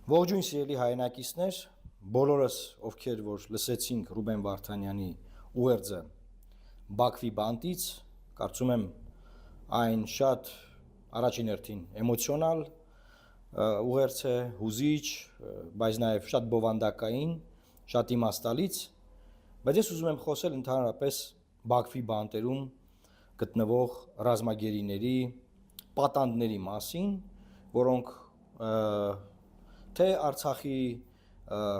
Ողջույն սիրելի հայրենակիցներ, բոլորս ովքեր որ լսեցինք Ռուբեն Վարդանյանի ուղերձը Բաքվի բանտից, կարծում եմ այն շատ առաջին հերթին էմոցիոնալ ուղերձ է, հուզիչ, բայց նաև շատ բովանդակային, շատ իմաստալից, բայց ես ուզում եմ խոսել ընդհանրապես Բաքվի բանտերում գտնվող ռազմագերիների, պատանդների մասին, որոնք թե Արցախի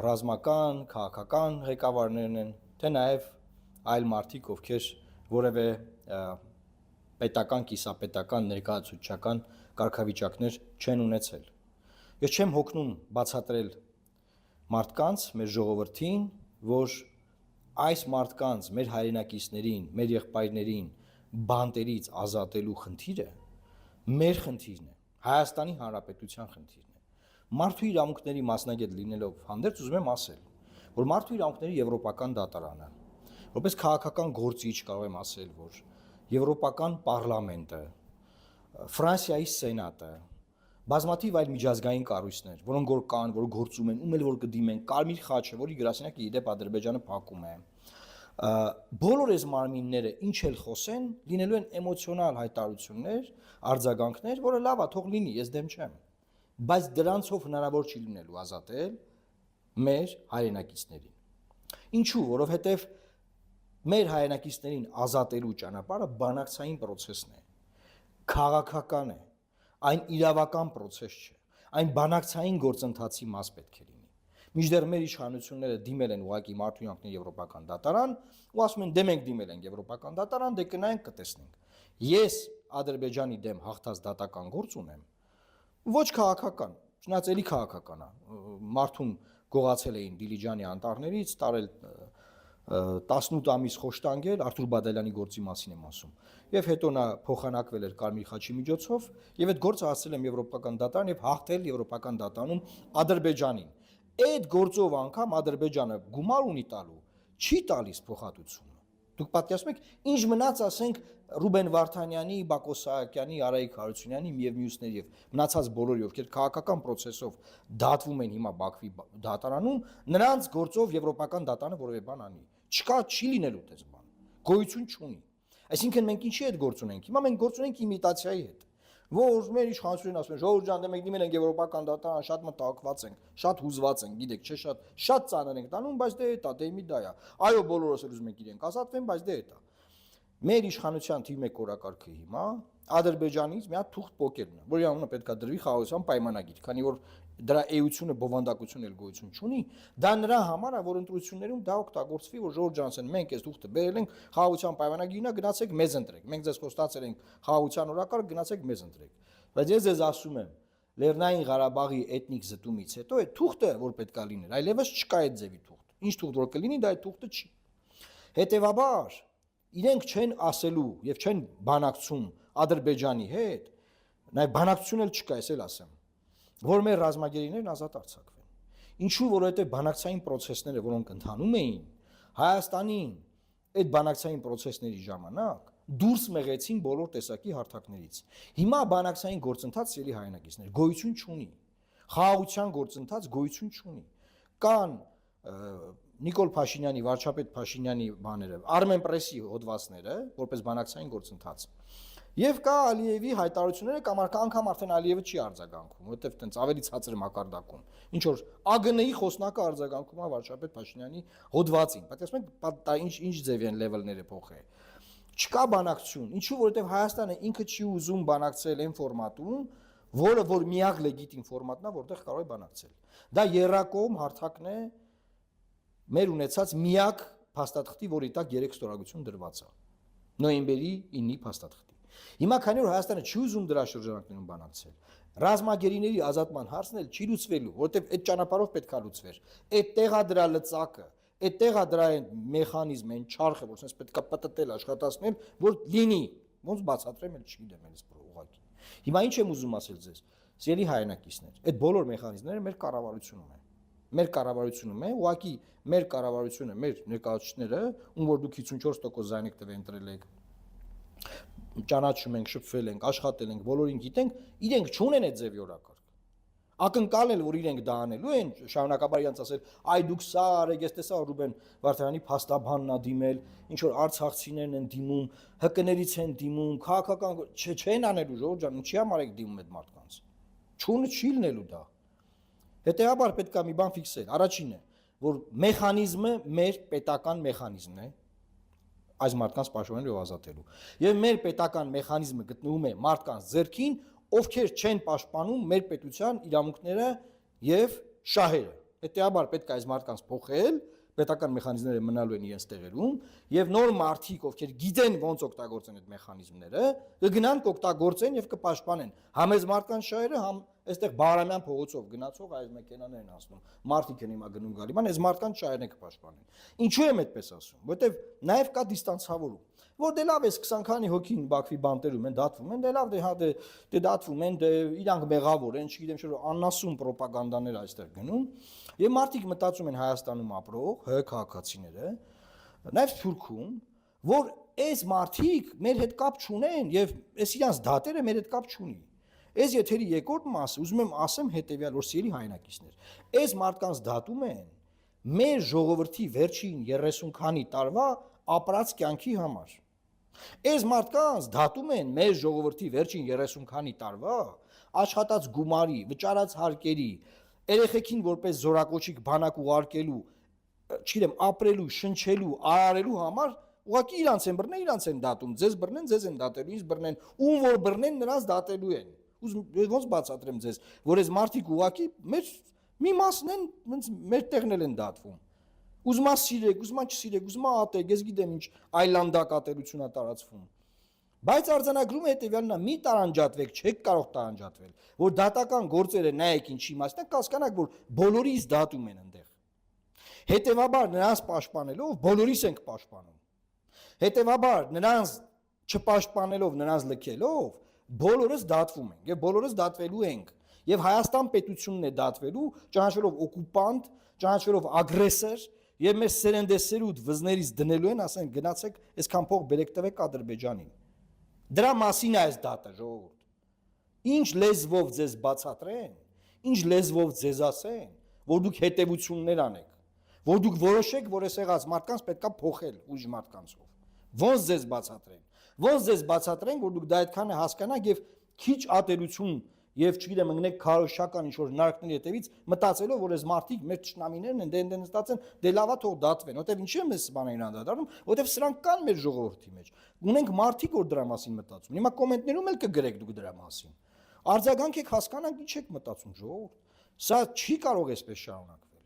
ռազմական, քաղաքական ղեկավարներն են, թե նաև այլ մարդիկ, ովքեր որևէ պետական, կիսապետական, ներկայացուցչական կարգավիճակներ չեն ունեցել։ Ես չեմ հոգնում բացատրել մարդկանց, մեր ժողովրդին, որ այս մարդկանց, մեր հայրենակիցներին, մեր եղբայրներին բանտերից ազատելու խնդիրը մեր խնդիրն է, Հայաստանի Հանրապետության խնդիրն է։ Մարդու իրավունքների մասնագետ լինելով հանդերձ ուզում եմ ասել, որ մարդու իրավունքների եվրոպական դատարանը, որպես քաղաքական գործիչ կարող եմ ասել, որ եվրոպական պարլամենտը, Ֆրանսիայի սենատը, բազմաթիվ այլ միջազգային կառույցներ, որոնք որ կան, որ գործում են, ում էլ որ կդիմեն, Կարմիր խաչը, որի գրասենյակը իդեպ Ադրբեջանը փակում է, բոլոր այս մարմինները ինչ էլ խոսեն, լինելու են էմոցիոնալ հայտարարություններ, արձագանքներ, որը լավ է, թող լինի, ես դեմ չեմ, բայց դրանցով հնարավոր չի լինելու ազատել մեր հայրենակիցներին։ Ինչու, որովհետև մեր հայրենակիցներին ազատելու ճանապարհը բանակցային process-ն է, քաղաքական է, այն իրավական process չէ, այն բանակցային գործընթացի մաս պետք է լինի։ Մինչդեռ մեր իշխանությունները դիմել են ուղղակի մարդու իրավունքների եվրոպական դատարան, ու ասում են դե մենք դիմել ենք եվրոպական դատարան, դե կնայենք կտեսնենք։ Ես Ադրբեջանի դեմ հաղթած դատական գործ ունեմ, ոչ քաղաքական, չնայած էլի քաղաքական է, մարդուն գողացել էին Դիլիջանի անտառներից, տարել 18 ամիս խոշտանգել, Արթուր Բադալյանի գործի մասին եմ ասում, եւ հետո նա փոխանակվել էր Կարմիր խաչի միջոցով, եւ այդ գործը հասցրել եմ եվրոպական դատարան եւ հաղթել եվրոպական դատարանում Ադրբեջանին։ Այդ գործով անգամ Ադրբեջանը գումար ունի տալու, չի տալիս փոխհատուցումը։ Դուք պատկերացնում եք, ինչ մնաց, ասենք, Ռուբեն Վարդանյանի, Բակո Սահակյանի, Արայիկ Հարությունյանի եւ մյուսների եւ մնացած բոլորի, ովքեր քաղաքական process-ով դատվում են հիմա Բաքվի դատարանում, նրանց գործով եվրոպական դատարանը որևէ բան անի։ Չկա, չի լինելու այդպես բան։ Գոյություն չունի։ Այսինքն մենք ինչի հետ գործ ունենք։ Հիմա մենք գործ ունենք իմիտացիայի հետ։ Որ մեր իշխանությունն ասում են, ժողովուրդ ջան, դե մենք դիմել ենք եվրոպական դատարան, շատ մտահոգված ենք, շատ հուզված ենք, գիտեք, չէ, շատ ծանր ենք տանում, բայց դե դա դե մի դա է։ Այո, բոլորս էլ ուզում ենք իրենք ազատվեն, բայց դե դա։ Մեր իշխանության թիվ 1 օրակարգը հիմա Ադրբեջանից մի հատ թուղթ պոկելն է, որի անունը պետքա դրվի խաղաղության պայմանագիր, քանի որ դրա էությունը, բովանդակությունը էլ գոյություն չունի, դա նրա համար է, որ ընտրություններում դա օգտագործվի, որ Ժորժ Ջանսեն, մենք այս թուղթը բերել ենք խաղաղության պայմանագիրն է, գնացեք մեզ ընտրեք, մենք ձեզ խոստացել ենք խաղաղության օրակարգ, գնացեք մեզ ընտրեք։ Բայց ես ձեզ ասում եմ, Լեռնային Ղարաբաղի էթնիկ զտումից հետո այդ թուղթը, որ պետքա լիներ, այլևս չկա այդ ձևի թուղթ։ Ինչ թուղթ որ կլինի, դա այդ թուղթը չի։ Հետևաբար իրենք չեն ասելու եւ չեն բանակցում Ադրբեջանի հետ, նաեւ բանակցություն էլ չկա, ես էլ ասեմ, որ մեր ռազմագերիներն ազատ արձակվեն։ Ինչու, որովհետեւ բանակցային process-ները, որոնք ընթանում էին Հայաստանին, այդ բանակցային process-ների ժամանակ դուրս մղեցին բոլոր տեսակի հարթակներից։ Հիմա բանակցային գործընթաց սիրելի հայրենակիցներ գոյություն չունի։ Խաղաղության գործընթաց գոյություն չունի։ Կան Նիկոլ Փաշինյանի, վարչապետ Փաշինյանի բաները, Armenpress-ի հոդվածները, որպես բանակցային գործընթաց։ Եվ կա Ալիևի հայտարարությունները, կամ անգամ արդեն Ալիևը չի արձագանքում, որովհետև տենց ավելի ցածր մակարդակում։ Ինչ որ ԱԳՆ-ի խոսնակը արձագանքում է վարչապետ Փաշինյանի հոդվածին։ Պատկերացնում եք, ինչ ձև են լեվելները փոխել։ Չկա բանակցություն, ինչու, որովհետև Հայաստանը ինքը չի ուզում բանակցել այն ֆորմատում, որը որ միակ լեգիտիմ ֆորմատն է, որտեղ կարող է բանակցել։ Դա երրակողմ հարթակն է մեր ունեցած միակ փաստաթղթի, որի տակ 3 ստորագրություն դրված է։ Նոյեմբերի 9-ի փաստաթղթի։ Հիմա քանի որ Հայաստանը չի ուզում դրա շրջանակներում բանակցել, ռազմագերիների ազատման հարցն էլ չի լուծվելու, որովհետև այդ ճանապարհով պետքա լուծվեր։ Այդ տեղա դրա լծակը, այդ տեղա դրա այն մեխանիզմը, այն չարխը, որ sense պետքա պատտել, աշխատացնել, որ լինի։ Ոնց բացատրեմ, էլ չգիտեմ, էլս ուղղակի։ Հիմա ինչ եմ ուզում ասել ձեզ, սիրելի հայրենակիցներ, այդ բոլոր մեխանիզմները մեր կառավարությունում են։ Մեր կառավարությունում է, ուղղակի մեր կառավարությունը, մեր ներկայացուցիչները, ում որ դուք 54% զայնեք տվել ընտրել եք, ճանաչում ենք, շփվել ենք, աշխատել ենք, բոլորին գիտենք, իրենք չունեն այդ ձևի օրակարգ։ Ակնկալել, որ իրենք դա անելու են, շարունակաբար իրենց ասել, այ դուք սա արեք, ես տեսա որ Ռուբեն Վարդանյանի փաստաբանն է դիմել, ինչ որ արցախցիներն են դիմում, ՀԿ-ներից են դիմում, քաղաքական չեն անելու ժողովուրդ ջան, ինչի համար եք դիմում այդ մարդկանց։ Չունը չի լինելու դա։ Հետեւաբար պետք է մի բան ֆիքսել։ Առաջինը, որ մեխանիզմը մեր պետական մեխանիզմն է, այս մարդկանց պաշտպանելու եւ ազատելու։ Եվ մեր պետական մեխանիզմը գտնվում է մարդկանց ձեռքին, ովքեր չեն պաշտպանում մեր պետության իրավունքները եւ շահերը։ Հետեւաբար պետք է այս մարդկանց փոխել, պետական մեխանիզմները մնալու են իրենց տեղերում եւ նոր մարդիկ, ովքեր գիտեն ոնց օգտագործեն այդ մեխանիզմները, կգնան կօգտագործեն եւ կպաշտպանեն համ այս մարդկանց շահերը, համ այստեղ Բաղրամյան փողոցով գնացող այս մեքենաներն են ասում, մարդիկ են հիմա գնում գալի, ման այս մարդկանց շահերն են կպաշտպանեն։ Ինչու եմ այդպես ասում, որովհետեւ նաեւ կա դիստանցավորում, որ դե լավ էս 20 քանի հոգին Բաքվի բանտերում են դատվում են, դե լավ դե դատվում են, դե իրանք մեղավոր են, չգիտեմ չէ՞ անասուն ռոպագանդաներ այստեղ գնում, եւ մարդիկ մտածում են Հայաստանում ապրող ՀՀ քաղաքացիները, նաեւ Թուրքում, որ այս մարդիկ մեր հետ կապ չունեն եւ այս իրանց դատերը մեր հետ կապ չունի։ Այս եթերի երկրորդ մասը ուզում եմ ասեմ հետեւյալ, որ սիրելի հայրենակիցներ, այս մարդկանց դատում են մեր ժողովրդի վերջին 30 քանի տարվա ապրած կյանքի համար։ Այս մարդկանց դատում են մեր ժողովրդի վերջին 30 քանի տարվա աշխատած գումարի, վճարած հարկերի, երեխեքին որպես զորակոչիկ բանակ ուղարկելու, չգիտեմ, ապրելու, շնչելու, արարելու համար ուղղակի իրանց են բռնել, իրանց են դատում, ձեզ բռնեն, ձեզ են դատելու, ինձ բռնեն, ում որ բռնեն, նրանց դատելու են։ Ոնց բացատրեմ ձեզ, որ այս մարդիկ ուղղակի մեր մի մասն են, ոնց մեր տեղն են դատվում։ Ուզմա սիրեք, ուզմա չսիրեք, ուզմա ատեք, ես գիտեմ ինչ այլանդակատերություն է տարածվում։ Բայց արձանագրումը հետեւյալն է՝ մի տարանջատվեք, չեք կարող տարանջատվել, որ դատական գործերը նայեք ինչի մասն է, կասկանաք, որ բոլորիս դատում են այնտեղ։ Հետևաբար նրանց պաշտպանելով բոլորիս ենք պաշտպանում։ Հետևաբար նրանց չպաշտպանելով, նրանց լքելով, բոլորս դատվում ենք եւ բոլորս դատվելու ենք։ Եվ Հայաստան պետությունն է դատվելու, ճանաչելով օկուպանտ, ճանաչելով ագրեսոր, եւ մեր սերնդեսերուդ վզներից դնելու են, ասեն գնացեք, այսքան փող բերեք տվեք Ադրբեջանին։ Դրա մասին է այս դատը, ժողովուրդ։ Ինչ լեզվով ձեզ բացատրեն, ինչ լեզվով ձեզ ասեն, որ դուք հետևություններ անեք, որ դուք որոշեք, որ այս եղած մարդկանց պետքա փոխել ուժ մարդկանցով։ Ոնց ձեզ բացատրեն։ Ոնց ձեզ բացատրեն, որ դուք դա այդքան հասկանաք եւ քիչ ատելություն եւ չգիտեմ ընկնեք քարոշական ինչ-որ հնարքների հետևից մտածելով, որ այս մարդիկ մեր ճշնամիներն են, դե նստած են, դե լավա թող դատվեն, որտեվ ինչի եմ ես բաներին անդրադառնում, որտեվ սրանք կան մեր ժողովրդի մեջ։ Ունենք մարդիկ, որ դրա մասին մտածում։ Հիմա կոմենտներում էլ կգրեք դուք դրա մասին։ Արձագանք եք, հասկանանք ինչ եք մտածում, ժողովուրդ։ Սա չի կարող այսպես շարունակվել։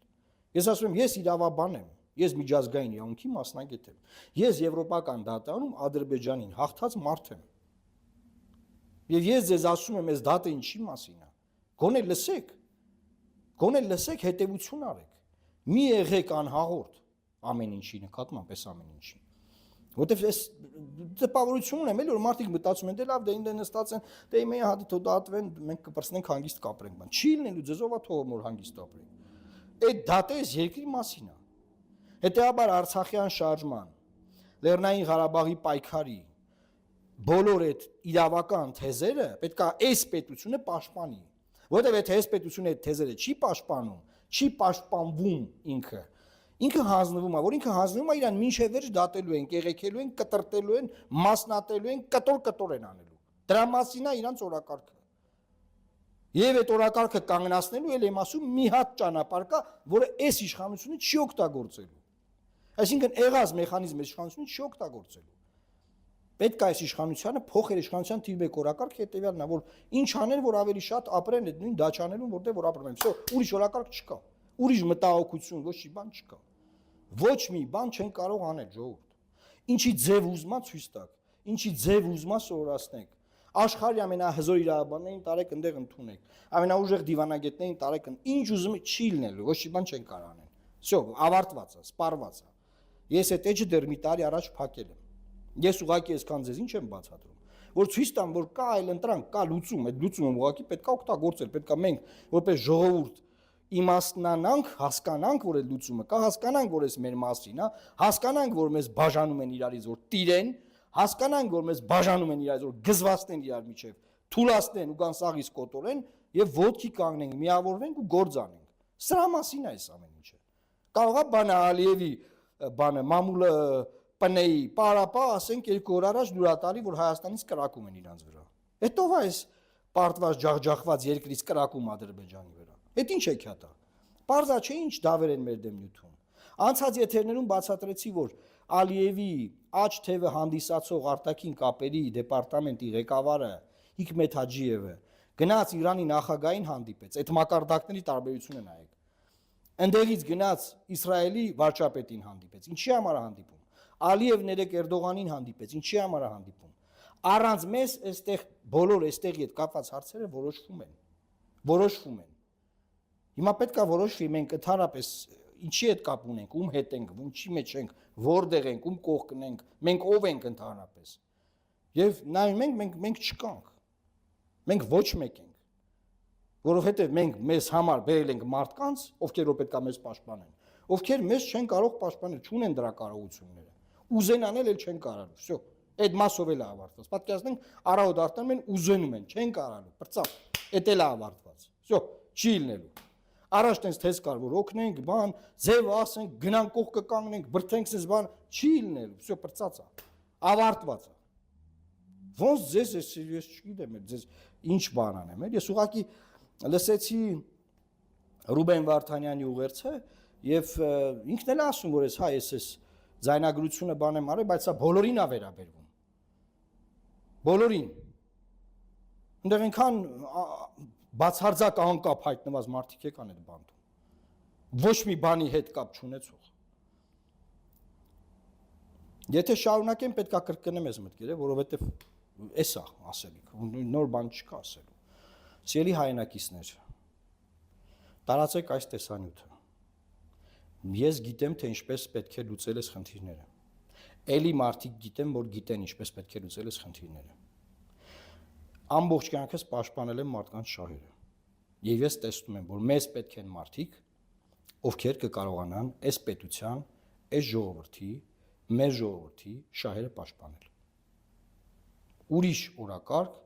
Ես ասում եմ, ես իրավաբան եմ, ես միջազգային իրավունքի մասնագետ եմ։ Ես եվրոպական դատարանում Ադրբեջանին հաղթած մարդ եմ։ Եվ ես ձեզ ասում եմ, այս դատը ինչի մասին է։ Գոնե լսեք, հետևություն արեք։ Մի եղեք անհաղորդ ամեն ինչի նկատմամբ, այս ամեն ինչի։ Որտեվ այս տպավորություն ունեմ, էլի որ մարդիկ մտածում են, դե լավ, դե ինձ նստած են, դե իմեյ հատի թող դատվեն, մենք կպրծնենք հանգիստ կապրենք, բան։ Չի լինելու, ձեզով է թողում որ հանգիստ ապրենք։ Այդ դատը այս երկրի մասին է։ Հետեւաբար Արցախյան շարժման, Լեռնային Ղարաբաղի պայքարի բոլոր այդ իրավական թեզերը պետք է այս պետությունը պաշտպանի, որովհետև եթե այս պետությունը այդ թեզերը չի պաշտպանում, չի պաշտպանվում ինքը հանձնվում է, որ ինքը հանձնվում է իրան մինչև վերջ դատելու են, կեղեքելու են, կտրտելու են, մասնատելու են, կտոր են անելու։ Դրա մասին է իրանց օրակարգը։ Եվ այդ օրակարգը կանգնացնելու էլ եմ ասում մի հատ ճանապարհ կա, որը այս իշխանությունը չի օգտագործելու։ Այսինքն եղած մեխանիզմը իշխանությունը չի օգտագործելու։ Պետք է այս իշխանությանը փոխել իշխանության թիվ 1 օրակարգ հետեւյալն է, որ ինչ անել, որ ավելի շատ ապրեն այդ նույն դաչաներում, որտեղ որ ապրում են։ Всё, ուրիշ օրակարգ չկա։ Ուրիշ մտահոգություն, ոչ մի բան չկա։ Ոչ մի բան չեն կարող անել, ժողովուրդ։ Ինչի ձև ուզմա ցույց տակ, ինչի ձև ուզմա սովորացնեք։ Աշխարհի ամենահզոր իրավաբաններին տարեք ընդեղ ընդունեք։ Ամենաուժեղ դիվանագետներին տարեք, ինչ ուզում չի լինելու, ոչ մի բան չեն կարող անել։ Всё, ավարտված է, սպառված է։ Ես այդ էջը դեռ մի տարի առաջ փակել եմ։ Ես ուղղակի այսքան ձեզ ինչ եմ բացատրում, որ ցույց տամ, որ կա այլ ընտրանք, կա լուծում, այդ լուծումը ուղղակի պետք է օգտագործել, պետք է մենք որպես ժողովուրդ իմաստնանանք, հասկանանք, որ այդ լուծումը կա, հասկանանք, որ էս մեր մասին է, հասկանանք, որ մեզ բաժանում են իրարից, որ տիրեն, հասկանանք, որ մեզ բաժանում են իրարից, որ գզվացնեն իրար միջև, թուլացնեն ու կան սաղից կոտորեն, եւ ոտքի կանգնենք, միավորվենք ու գործ անենք։ Սրա մասին է այս ամեն ինչը։ Կարող է բանը Ալիևի բանը մամուլը պնեի, պարապա, ասենք 2 օր առաջ դուրատալի, որ Հայաստանից կրակում են իրանց վրա։ Հետո է այս պարտված ջախջախված երկրից կրակում Ադրբեջանի վրա։ Այդ ինչ է քյատա։ Պարզա չէ ինչ դավեր են մեր դեմ նյութում։ Անցած եթերներում բացատրեցի, որ Ալիևի աջ թևը հանդիսացող արտաքին կապերի դեպարտամենտի ղեկավարը Հիկմետ Հաջիևը գնաց Իրանի նախագահին հանդիպեց, այդ մակարդակների տարբերությունը նայեք։ Ընդեղից գնաց Իսրայելի վարչապետին հանդիպեց։ Ինչի համար է հանդիպում։ Ալիևն երեք Էրդողանին հանդիպեց։ Ինչի համար է հանդիպում։ Առանց մեզ այստեղ բոլոր այստեղի հետ կապված հարցերը որոշվում են։ Հիմա պետք է որոշվի մենք ընդհանրապես ինչի հետ կապ ունենք, ում հետ ենք, ինչի մեջ ենք, որտեղ ենք, ում կողքն ենք, մենք ով ենք ընդհանրապես։ Եվ նայում ենք, մենք չկանք։ Մենք ոչ մեկ ենք։ Որովհետև մենք մեզ համար բերել ենք մարդկանց, ովքեր որ պետք է մեզ պաշտպանեն, ովքեր մեզ չեն կարող պաշտպանել, չունեն դրա կարողությունները։ Ուզեն անել էլ չեն կարալու։ Всё, այդ մասով էլ է ավարտված։ Պատկերացնենք, առավոտ արտանում են, ուզենում են, չեն կարալու։ Պրծավ, այդ էլ է ավարտված։ Всё, չի լինելու։ Առաջ տենց թես կար, որ օգնենք, բան, ձևը ասենք, գնանք կողքը կանգնենք, բրթենք sense բան, չի լինելու, всё պրծած է, ավարտված է։ Ոնց ձեզ ես չգիտեմ, ձեզ ինչ բան անեմ, ես ուղղակի լսեցի Ռուբեն Վարդանյանի ուղերձը եւ ինքն էլ ասում, որ ես ձայնագրությունը բան եմ արել, բայց սա բոլորին է վերաբերվում։ Բոլորին։ Այնտեղ ինքան բացարձակ անկապ հայտնված մարդիկ եկան այդ բանտում։ Ոչ մի բանի հետ կապ չունեցող։ Եթե շարունակեմ, պետք է կրկնեմ այս մտքերը, որովհետև էս է ասելիք, նոր բան չկա ասելու։ Սիրելի հայրենակիցներ, տարածեք այս տեսանյութը։ Ես գիտեմ, թե ինչպես պետք է լուծել այս խնդիրները։ Էլի մարդիկ գիտեմ, որ գիտեն ինչպես պետք է լուծել այս խնդիրները։ Ամբողջ կյանքս պաշտպանել եմ մարդկանց շահերը։ Եվ ես տեսնում եմ, որ մեզ պետք են մարդիկ, ովքեր կկարողանան այս պետության, այս ժողովրդի, մեր ժողովրդի շահերը պաշտպանել։ Ուրիշ օրակարգ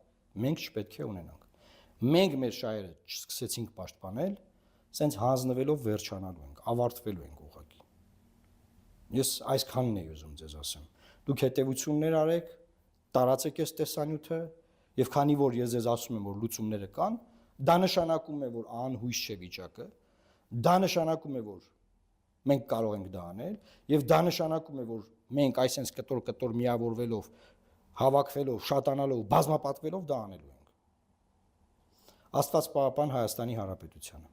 մենք չպետք է ունենանք։ Մենք մեր շահերը չսկսեցինք պաշտպանել, սենց հանձնվելով վերջանալու ենք, ավարտվելու ենք ուղղակի։ Ես այսքանն եմ ուզում ձեզ ասեմ։ Դուք հետևություններ արեք, տարածեք այս տեսանյութը, եւ քանի որ ես ձեզ ասում եմ, որ լուծումները կան, դա նշանակում է, որ անհույս չէ վիճակը, դա նշանակում է, որ մենք կարող ենք դա անել, եւ դա նշանակում է, որ մենք այսպես կտոր միավորվելով, հավաքվելով, շատանալով, բազմապատվելով դա անելու ենք։ Աստված պահապան Հայաստանի Հանրապետությանը։